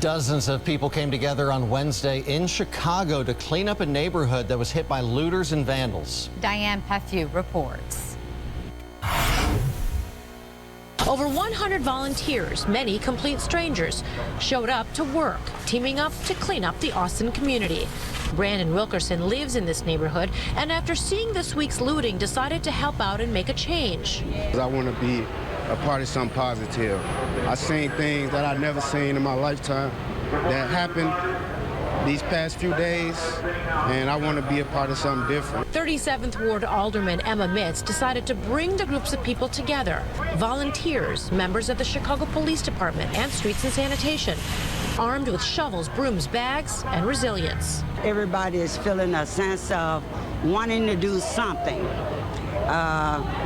Dozens of people came together on Wednesday in Chicago to clean up a neighborhood that was hit by looters and vandals. Diane Pethue reports. Over 100 volunteers, many complete strangers, showed up to work, teaming up to clean up the Austin community. Brandon Wilkerson lives in this neighborhood, and after seeing this week's looting, decided to help out and make a change. I want to be a part of something positive. I've seen things that I've never seen in my lifetime that happened these past few days, and I want to be a part of something different. 37th Ward Alderman Emma Mitz decided to bring the groups of people together. Volunteers, members of the Chicago Police Department and Streets and Sanitation, armed with shovels, brooms, bags, and resilience. Everybody is feeling a sense of wanting to do something.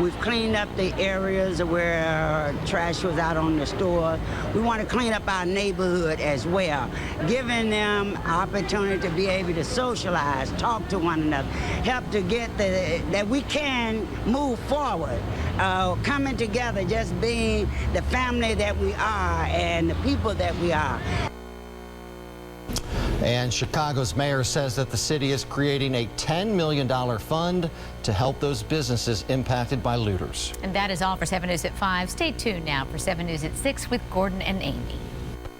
We've cleaned up the areas where trash was out on the store. We want to clean up our neighborhood as well, giving them opportunity to be able to socialize, talk to one another, help to get that we can move forward. Coming together, just being the family that we are and the people that we are. And Chicago's mayor says that the city is creating a $10 million fund to help those businesses impacted by looters. And that is all for 7 News at 5. Stay tuned now for 7 News at 6 with Gordon and Amy.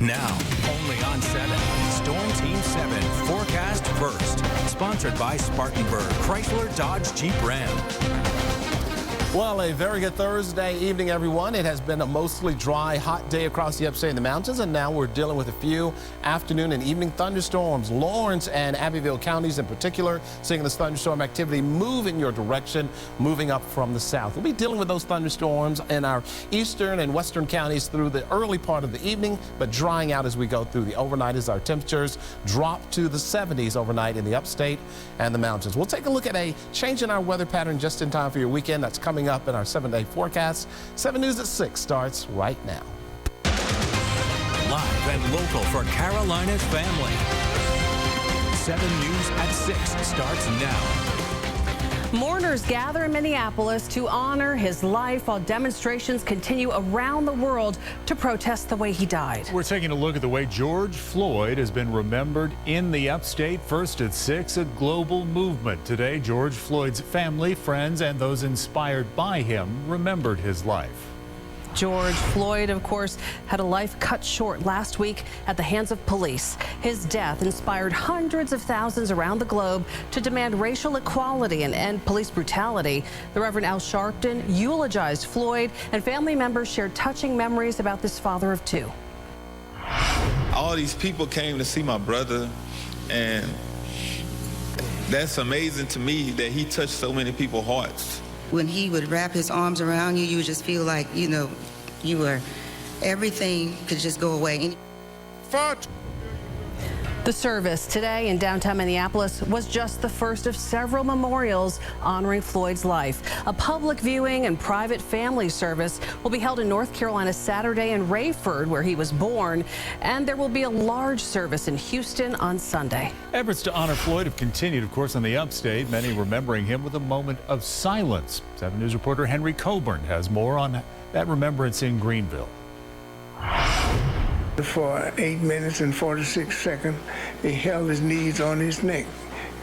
Now, only on 7, Storm Team 7 Forecast First. Sponsored by Spartanburg, Chrysler, Dodge, Jeep, Ram. Well, a very good Thursday evening, everyone. It has been a mostly dry, hot day across the upstate in the mountains, and now we're dealing with a few afternoon and evening thunderstorms. Lawrence and Abbeville counties in particular, seeing this thunderstorm activity move in your direction, moving up from the south. We'll be dealing with those thunderstorms in our eastern and western counties through the early part of the evening, but drying out as we go through the overnight as our temperatures drop to the 70s overnight in the upstate and the mountains. We'll take a look at a change in our weather pattern just in time for your weekend. That's coming up in our 7-day forecast. 7 News at 6 starts right now. Live and local for Carolina's family. 7 News at 6 starts now. Mourners gather in Minneapolis to honor his life while demonstrations continue around the world to protest the way he died. We're taking a look at the way George Floyd has been remembered in the upstate. First at 6, a global movement. Today, George Floyd's family, friends, and those inspired by him remembered his life. George Floyd, of course, had a life cut short last week at the hands of police. His death inspired hundreds of thousands around the globe to demand racial equality and end police brutality. The Reverend Al Sharpton eulogized Floyd, and family members shared touching memories about this father of 2. All these people came to see my brother, and that's amazing to me that he touched so many people's hearts. When he would wrap his arms around you, you would just feel like, you know, you were, everything could just go away. The service today in downtown Minneapolis was just the first of several memorials honoring Floyd's life. A public viewing and private family service will be held in North Carolina Saturday in Rayford, where he was born, and there will be a large service in Houston on Sunday. Efforts to honor Floyd have continued, of course, in the upstate, many remembering him with a moment of silence. 7 News reporter Henry Coburn has more on that remembrance in Greenville. For 8 minutes and 46 seconds, he held his knees on his neck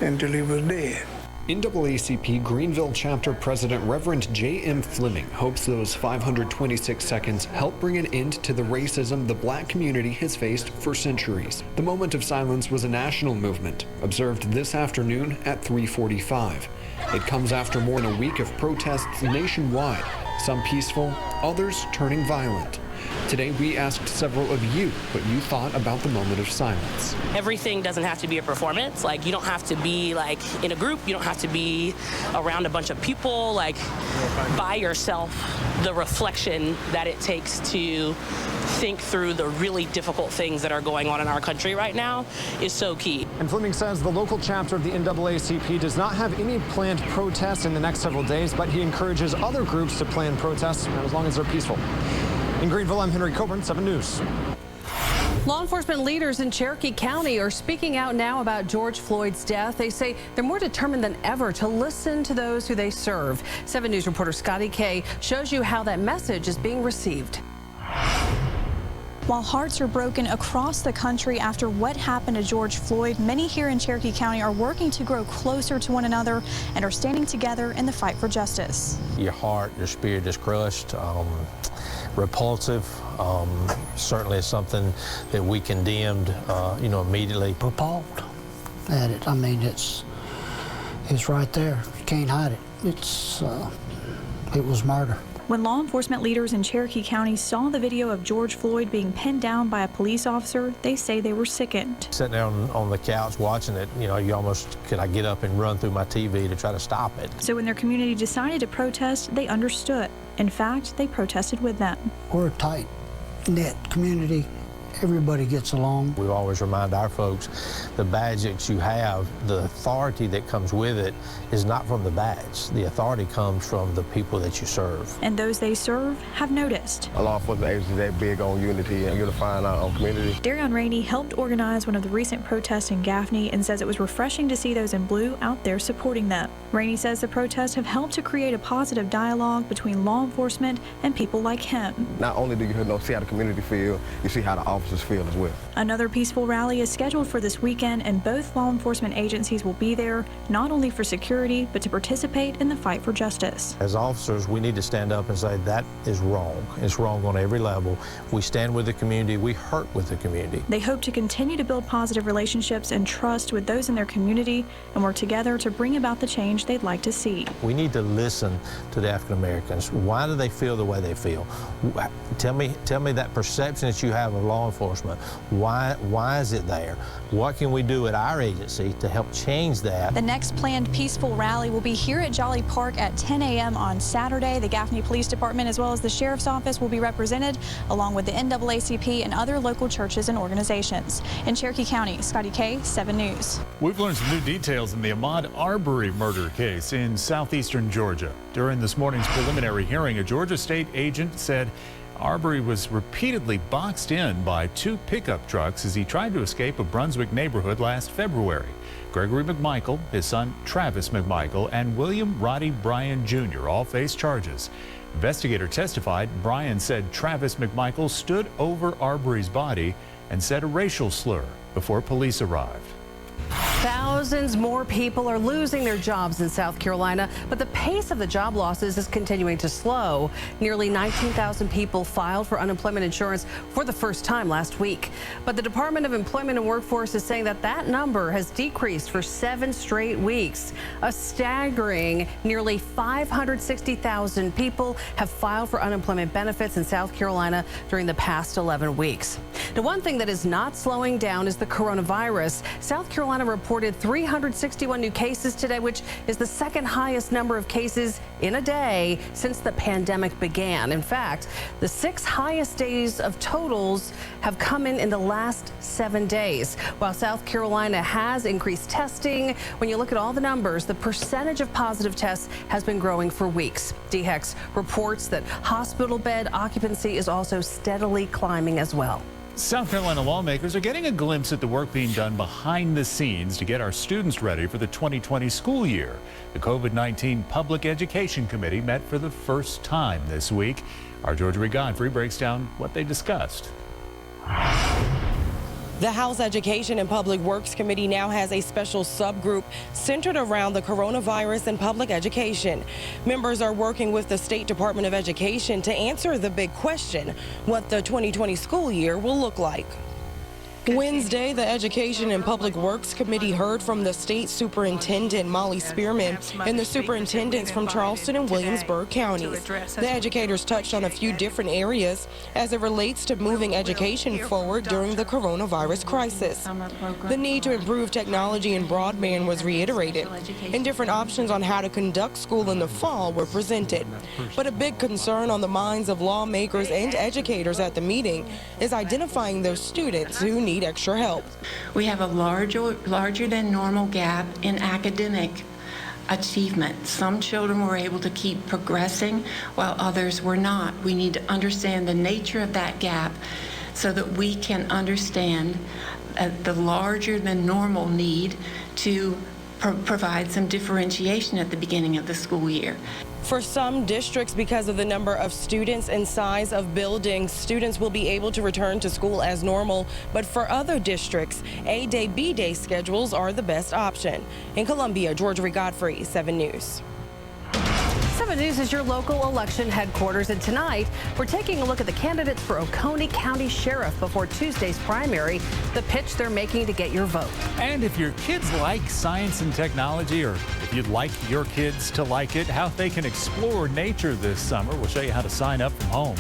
until he was dead. NAACP Greenville Chapter President Reverend J.M. Fleming hopes those 526 seconds help bring an end to the racism the black community has faced for centuries. The moment of silence was a national movement, observed this afternoon at 3:45. It comes after more than a week of protests nationwide, some peaceful, others turning violent. Today, we asked several of you what you thought about the moment of silence. Everything doesn't have to be a performance. Like, you don't have to be like in a group. You don't have to be around a bunch of people, like by yourself. The reflection that it takes to think through the really difficult things that are going on in our country right now is so key. And Fleming says the local chapter of the NAACP does not have any planned protests in the next several days, but he encourages other groups to plan protests as long as they're peaceful. In Greenville, I'm Henry Coburn, 7 News. Law enforcement leaders in Cherokee County are speaking out now about George Floyd's death. They say they're more determined than ever to listen to those who they serve. 7 News reporter Scotty Kay shows you how that message is being received. While hearts are broken across the country after what happened to George Floyd, many here in Cherokee County are working to grow closer to one another and are standing together in the fight for justice. Your heart, your spirit is crushed, repulsive. Certainly something that we condemned, immediately. Appalled at it. I mean, it's right there. You can't hide it. It was murder. When law enforcement leaders in Cherokee County saw the video of George Floyd being pinned down by a police officer, they say they were sickened. Sitting down on the couch watching it, you almost could I get up and run through my TV to try to stop it. So when their community decided to protest, they understood. In fact, they protested with them. We're a tight-knit community. Everybody gets along. We always remind our folks the badge that you have, the authority that comes with it is not from the badge. The authority comes from the people that you serve. And those they serve have noticed. A law enforcement agency that big on unity and unifying our own community. Darion Rainey helped organize one of the recent protests in Gaffney and says it was refreshing to see those in blue out there supporting them. Rainey says the protests have helped to create a positive dialogue between law enforcement and people like him. Not only do you see how the community feel, you see how the officers feel as well. Another peaceful rally is scheduled for this weekend, and both law enforcement agencies will be there, not only for security, but to participate in the fight for justice. As officers, we need to stand up and say that is wrong. It's wrong on every level. We stand with the community. We hurt with the community. They hope to continue to build positive relationships and trust with those in their community and work together to bring about the change they'd like to see. We need to listen to the African Americans. Why do they feel the way they feel? Tell me that perception that you have of law enforcement. Why is it there? What can we do at our agency to help change that? The next planned peaceful rally will be here at Jolly Park at 10 a.m. on Saturday. The Gaffney Police Department as well as the Sheriff's Office will be represented, along with the NAACP and other local churches and organizations. In Cherokee County, Scotty K, 7 News. We've learned some new details in the Ahmaud Arbery murder case in southeastern Georgia. During this morning's preliminary hearing, a Georgia state agent said Arbery was repeatedly boxed in by 2 pickup trucks as he tried to escape a Brunswick neighborhood last February. Gregory McMichael, his son Travis McMichael, and William Roddy Bryan Jr. all face charges. Investigator testified Bryan said Travis McMichael stood over Arbery's body and said a racial slur before police arrived. Thousands more people are losing their jobs in South Carolina, but the pace of the job losses is continuing to slow. Nearly 19,000 people filed for unemployment insurance for the first time last week. But the Department of Employment and Workforce is saying that number has decreased for 7 straight weeks. A staggering nearly 560,000 people have filed for unemployment benefits in South Carolina during the past 11 weeks. Now, one thing that is not slowing down is the coronavirus. South Carolina reported 361 new cases today, which is the second highest number of cases in a day since the pandemic began. In fact, the 6 highest days of totals have come in the last 7 days. While South Carolina has increased testing, when you look at all the numbers, the percentage of positive tests has been growing for weeks. DHEX reports that hospital bed occupancy is also steadily climbing as well. South Carolina lawmakers are getting a glimpse at the work being done behind the scenes to get our students ready for the 2020 school year. The COVID-19 Public Education Committee met for the first time this week. Our Georgia Reed Godfrey breaks down what they discussed. The House Education and Public Works Committee now has a special subgroup centered around the coronavirus and public education. Members are working with the State Department of Education to answer the big question, what the 2020 school year will look like. Wednesday, the Education and Public Works Committee heard from the state superintendent, Molly Spearman, and the superintendents from Charleston and Williamsburg counties. The educators touched on a few different areas as it relates to moving education forward during the coronavirus crisis. The need to improve technology and broadband was reiterated, and different options on how to conduct school in the fall were presented. But a big concern on the minds of lawmakers and educators at the meeting is identifying those students who need extra help. We have a larger than normal gap in academic achievement. Some children were able to keep progressing while others were not. We need to understand the nature of that gap so that we can understand the larger than normal need to provide some differentiation at the beginning of the school year. For some districts, because of the number of students and size of buildings, students will be able to return to school as normal. But for other districts, A-Day, B-Day schedules are the best option. In Columbia, Georgia Godfrey, 7 News. 7 News is your local election headquarters, and tonight we're taking a look at the candidates for Oconee County Sheriff before Tuesday's primary, the pitch they're making to get your vote. And if your kids like science and technology, or if you'd like your kids to like it, how they can explore nature this summer, we'll show you how to sign up from home.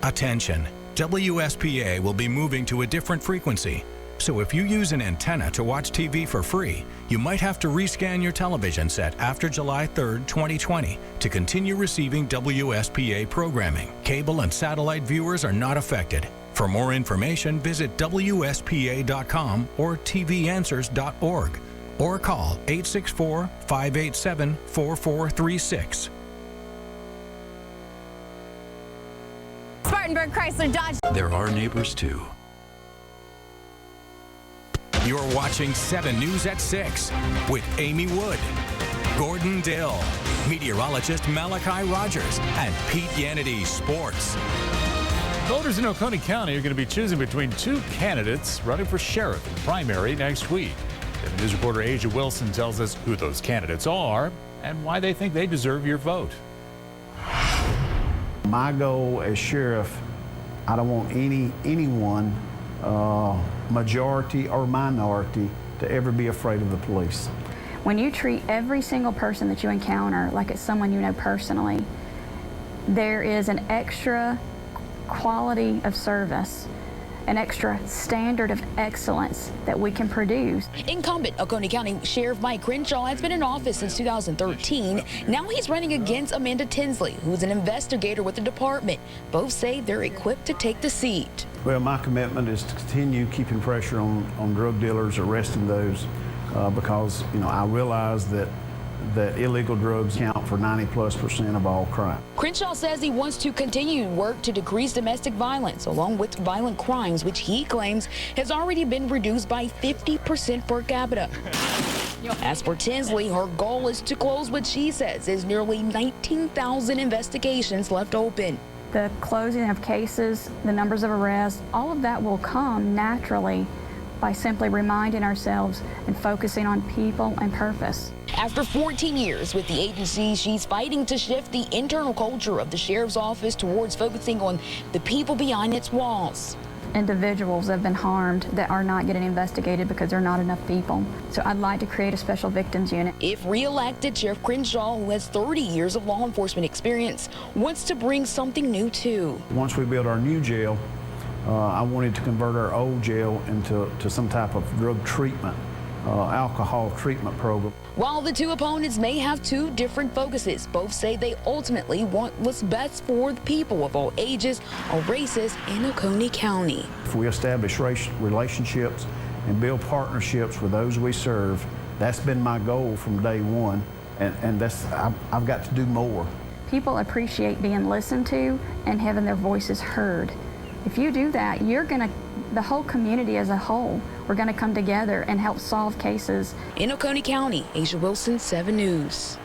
Attention, WSPA will be moving to a different frequency. So if you use an antenna to watch TV for free, you might have to rescan your television set after July 3rd, 2020 to continue receiving WSPA programming. Cable and satellite viewers are not affected. For more information, visit WSPA.com or tvanswers.org or call 864-587-4436. Spartanburg Chrysler Dodge. There are neighbors too. You're watching 7 News at 6 with Amy Wood, Gordon Dill, meteorologist Malachi Rogers, and Pete Yannity, sports. Voters in Oconee County are going to be choosing between 2 candidates running for sheriff in the primary next week. 7 News reporter Asia Wilson tells us who those candidates are and why they think they deserve your vote. My goal as sheriff, I don't want anyone, majority or minority, to ever be afraid of the police. When you treat every single person that you encounter like it's someone you know personally, there is an extra quality of service, an extra standard of excellence that we can produce. Incumbent Oconee County Sheriff Mike Crenshaw has been in office since 2013. Now he's running against Amanda Tinsley, who's an investigator with the department. Both say they're equipped to take the seat. Well, my commitment is to continue keeping pressure on drug dealers, arresting those, because I realize that illegal drugs account for 90+% of all crime. Crenshaw says he wants to continue work to decrease domestic violence, along with violent crimes, which he claims has already been reduced by 50% per capita. As for Tinsley, her goal is to close what she says is nearly 19,000 investigations left open. The closing of cases, the numbers of arrests, all of that will come naturally by simply reminding ourselves and focusing on people and purpose. After 14 years with the agency, she's fighting to shift the internal culture of the sheriff's office towards focusing on the people behind its walls. Individuals have been harmed that are not getting investigated because there are not enough people. So I'd like to create a special victims unit. If re-elected, Sheriff Crenshaw, who has 30 years of law enforcement experience, wants to bring something new too. Once we build our new jail, I wanted to convert our old jail into some type of drug treatment, alcohol treatment program. While the 2 opponents may have 2 different focuses, both say they ultimately want what's best for the people of all ages or races in Oconee County. If we establish relationships and build partnerships with those we serve, that's been my goal from day one, and I've got to do more. People appreciate being listened to and having their voices heard. If you do that, the whole community as a whole, we're going to come together and help solve cases. In Oconee County, Asia Wilson, 7 News.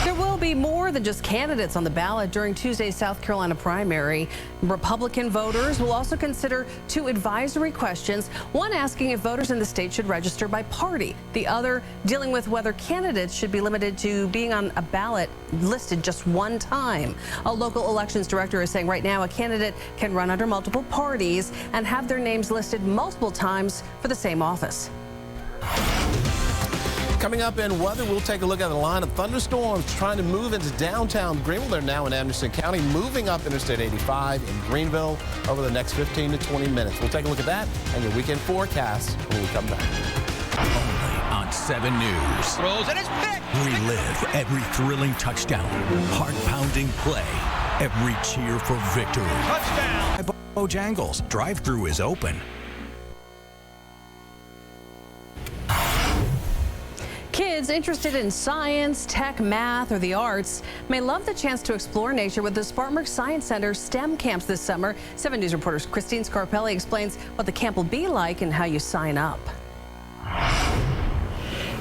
There will be more than just candidates on the ballot during Tuesday's South Carolina primary. Republican voters will also consider 2 advisory questions, one asking if voters in the state should register by party, the other dealing with whether candidates should be limited to being on a ballot listed just one time. A local elections director is saying right now a candidate can run under multiple parties and have their names listed multiple times for the same office. Coming up in weather, we'll take a look at the line of thunderstorms trying to move into downtown Greenville. They're now in Anderson County, moving up Interstate 85 in Greenville over the next 15 to 20 minutes. We'll take a look at that and your weekend forecast when we come back. Only on 7 News. Throws and it's picked. Relive every thrilling touchdown, heart-pounding play, every cheer for victory. Touchdown. Bojangles. Drive-thru is open. Kids interested in science, tech, math, or the arts may love the chance to explore nature with the Spartanburg Science Center STEM camps this summer. 7 News reporter Christine Scarpelli explains what the camp will be like and how you sign up.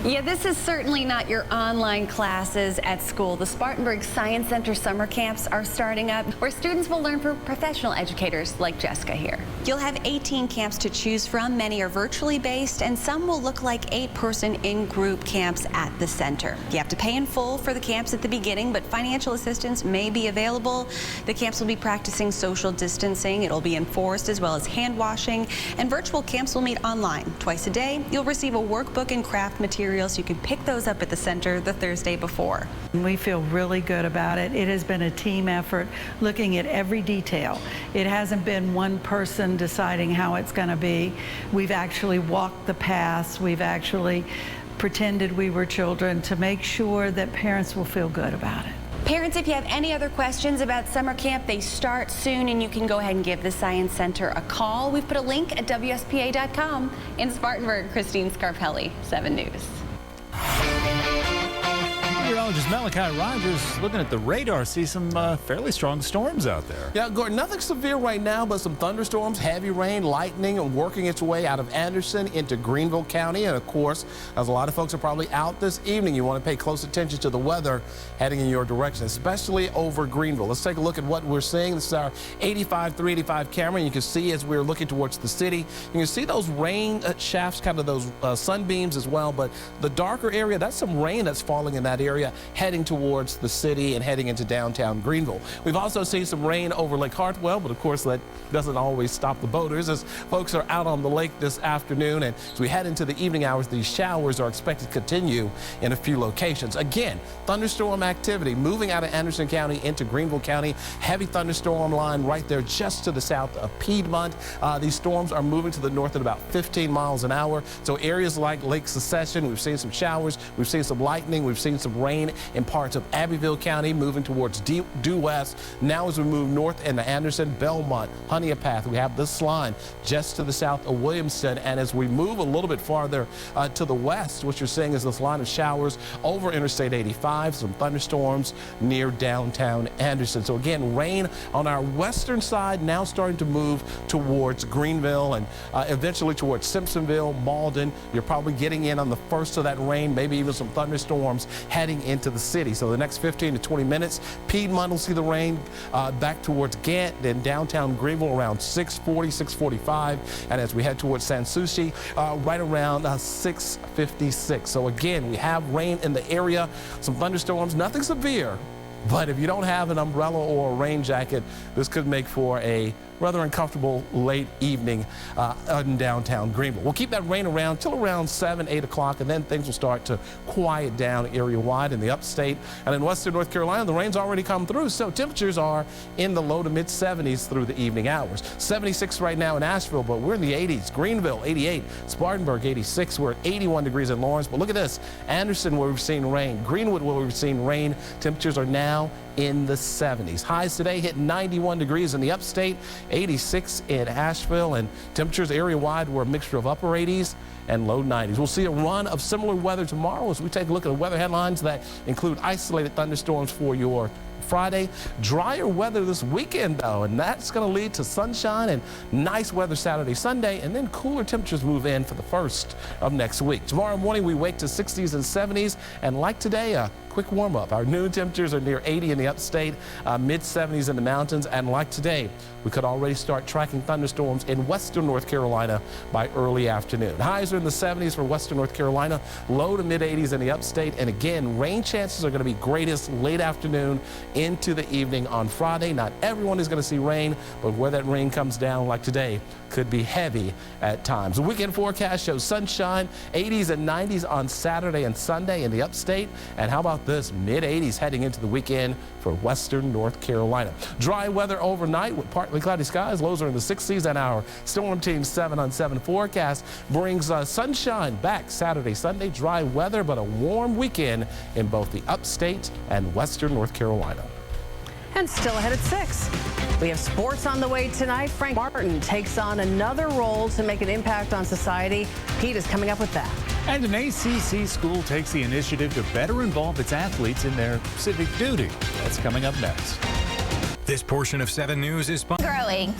Yeah, this is certainly not your online classes at school. The Spartanburg Science Center summer camps are starting up, where students will learn from professional educators like Jessica here. You'll have 18 camps to choose from. Many are virtually based, and some will look like 8-person in-group camps at the center. You have to pay in full for the camps at the beginning, but financial assistance may be available. The camps will be practicing social distancing. It'll be enforced, as well as hand washing, and virtual camps will meet online. Twice a day, you'll receive a workbook and craft materials. You can pick those up at the center the Thursday before. We feel really good about it. It has been a team effort, looking at every detail. It hasn't been one person deciding how it's going to be. We've actually walked the paths. We've actually pretended we were children to make sure that parents will feel good about it. Parents, if you have any other questions about summer camp, they start soon, and you can go ahead and give the Science Center a call. We've put a link at WSPA.com. In Spartanburg, Christine Scarpelli, 7 News. Meteorologist Malachi Rogers looking at the radar, see some fairly strong storms out there. Yeah, Gordon, nothing severe right now, but some thunderstorms, heavy rain, lightning, and working its way out of Anderson into Greenville County. And of course, as a lot of folks are probably out this evening, you want to pay close attention to the weather heading in your direction, especially over Greenville. Let's take a look at what we're seeing. This is our 385 camera. And you can see as we're looking towards the city, you can see those rain shafts, kind of those sunbeams as well. But the darker area, that's some rain that's falling in that area, heading towards the city and heading into downtown Greenville. We've also seen some rain over Lake Hartwell, but of course that doesn't always stop the boaters as folks are out on the lake this afternoon. And as we head into the evening hours, these showers are expected to continue in a few locations. Again, thunderstorm activity moving out of Anderson County into Greenville County. Heavy thunderstorm line right there just to the south of Piedmont. These storms are moving to the north at about 15 miles an hour. So areas like Lake Secession, we've seen some showers, we've seen some lightning, we've seen some rain in parts of Abbeville County, moving towards due west. Now as we move north into Anderson, Belmont, Honeypath, we have this line just to the south of Williamston. And as we move a little bit farther to the west, what you're seeing is this line of showers over Interstate 85, some thunderstorms near downtown Anderson. So again, rain on our western side now starting to move towards Greenville and eventually towards Simpsonville, Malden. You're probably getting in on the first of that rain, maybe even some thunderstorms heading into the city. So the next 15 to 20 minutes, Piedmont will see the rain back towards Gant, then downtown Greenville around 6:40, 6:45, and as we head towards Sans Souci, right around 6:56. So again, we have rain in the area, some thunderstorms, nothing severe, but if you don't have an umbrella or a rain jacket, this could make for a rather uncomfortable late evening in downtown Greenville. We'll keep that rain around till around 7, 8 o'clock, and then things will start to quiet down area-wide in the upstate. And in western North Carolina, the rain's already come through, so temperatures are in the low to mid-70s through the evening hours. 76 right now in Asheville, but we're in the 80s. Greenville, 88. Spartanburg, 86. We're at 81 degrees in Lawrence. But look at this. Anderson, where we've seen rain. Greenwood, where we've seen rain. Temperatures are now in the 70s. Highs today hit 91 degrees in the upstate, 86 in Asheville, and temperatures area-wide were a mixture of upper 80s and low 90s. We'll see a run of similar weather tomorrow as we take a look at the weather headlines that include isolated thunderstorms for your Friday. Drier weather this weekend, though, and that's going to lead to sunshine and nice weather Saturday, Sunday, and then cooler temperatures move in for the first of next week. Tomorrow morning, we wake to 60s and 70s, and like today, a quick warm-up. Our noon temperatures are near 80 in the upstate, mid-70s in the mountains, and like today, we could already start tracking thunderstorms in western North Carolina by early afternoon. Highs are in the 70s for western North Carolina, low to mid-80s in the upstate, and again, rain chances are going to be greatest late afternoon into the evening on Friday. Not everyone is going to see rain, but where that rain comes down like today could be heavy at times. The weekend forecast shows sunshine, 80s and 90s on Saturday and Sunday in the upstate. And how about this, mid-80s heading into the weekend for western North Carolina. Dry weather overnight with partly cloudy skies. Lows are in the 60s, and our Storm Team 7 on 7 forecast brings sunshine back Saturday, Sunday. Dry weather, but a warm weekend in both the upstate and western North Carolina. And still ahead at 6. We have sports on the way tonight. Frank Martin takes on another role to make an impact on society. Pete is coming up with that. And an ACC school takes the initiative to better involve its athletes in their civic duty. That's coming up next. This portion of 7 News is growing.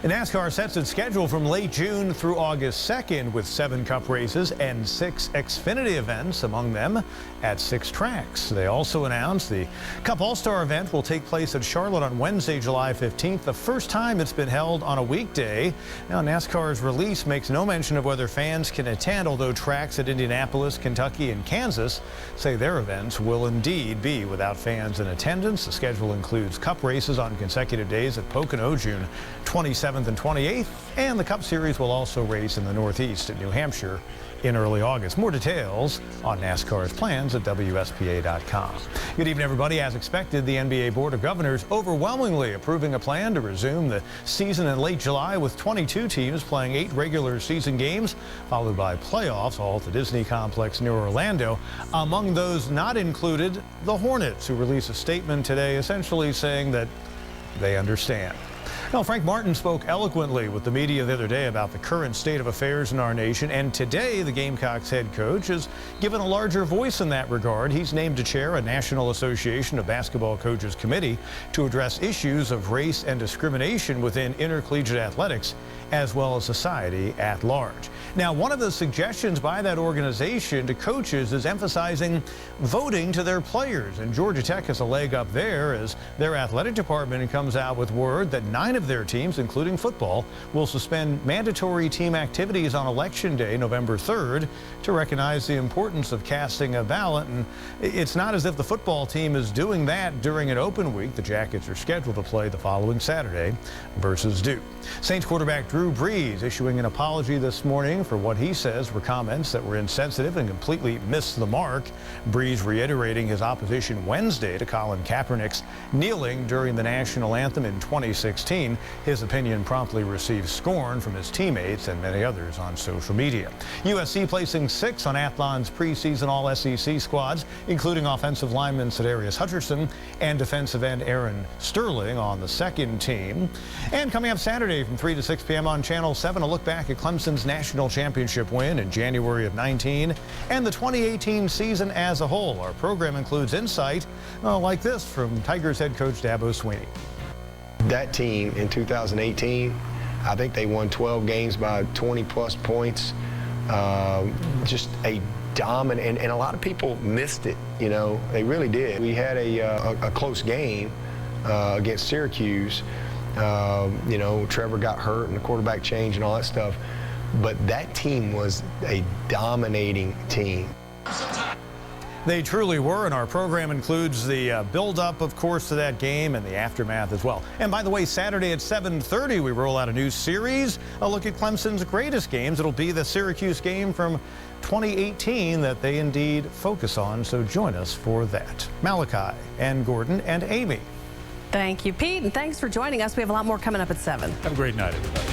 NASCAR sets its schedule from late June through August 2nd with 7 Cup races and 6 Xfinity events, among them at 6 tracks. They also announced the Cup All-Star event will take place at Charlotte on Wednesday, July 15th, the first time it's been held on a weekday. Now, NASCAR's release makes no mention of whether fans can attend, although tracks at Indianapolis, Kentucky, and Kansas say their events will indeed be without fans in attendance. The schedule includes Cup races on consecutive days at Pocono, June 27th and 28th, and the Cup Series will also race in the Northeast at New Hampshire in early August. More details on NASCAR's plans at WSPA.com. Good evening, everybody. As expected, the NBA Board of Governors overwhelmingly approving a plan to resume the season in late July, with 22 teams playing 8 regular season games, followed by playoffs, all at the Disney complex near Orlando. Among those not included, the Hornets, who released a statement today essentially saying that they understand. Now, Frank Martin spoke eloquently with the media the other day about the current state of affairs in our nation, and today the Gamecocks head coach has given a larger voice in that regard. He's named to chair a National Association of Basketball Coaches committee to address issues of race and discrimination within intercollegiate athletics, as well as society at large. Now, one of the suggestions by that organization to coaches is emphasizing voting to their players, and Georgia Tech has a leg up there as their athletic department comes out with word that 9 of their teams, including football, will suspend mandatory team activities on Election Day, November 3rd, to recognize the importance of casting a ballot. And it's not as if the football team is doing that during an open week. The Jackets are scheduled to play the following Saturday versus Duke. Saints quarterback Drew Brees issuing an apology this morning for what he says were comments that were insensitive and completely missed the mark. Brees reiterating his opposition Wednesday to Colin Kaepernick's kneeling during the national anthem in 2016. His opinion promptly received scorn from his teammates and many others on social media. USC placing 6 on Athlon's preseason All-SEC squads, including offensive lineman Cedarius Hutcherson and defensive end Aaron Sterling on the second team. And coming up Saturday from 3 to 6 p.m. on Channel 7, a look back at Clemson's national championship win in January of 19 and the 2018 season as a whole. Our program includes insight like this from Tigers head coach Dabo Swinney. That team in 2018, I think they won 12 games by 20-plus points. Just a dominant, and a lot of people missed it, you know. They really did. We had a close game against Syracuse. You know, Trevor got hurt and the quarterback changed and all that stuff. But that team was a dominating team. They truly were, and our program includes the build-up, of course, to that game and the aftermath as well. And by the way, Saturday at 7:30, we roll out a new series, a look at Clemson's greatest games. It'll be the Syracuse game from 2018 that they indeed focus on, so join us for that. Malachi and Gordon and Amy. Thank you, Pete, and thanks for joining us. We have a lot more coming up at 7. Have a great night, everybody.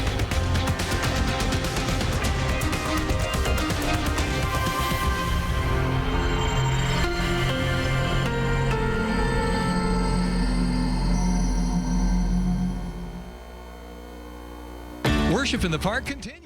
Worship in the Park continues.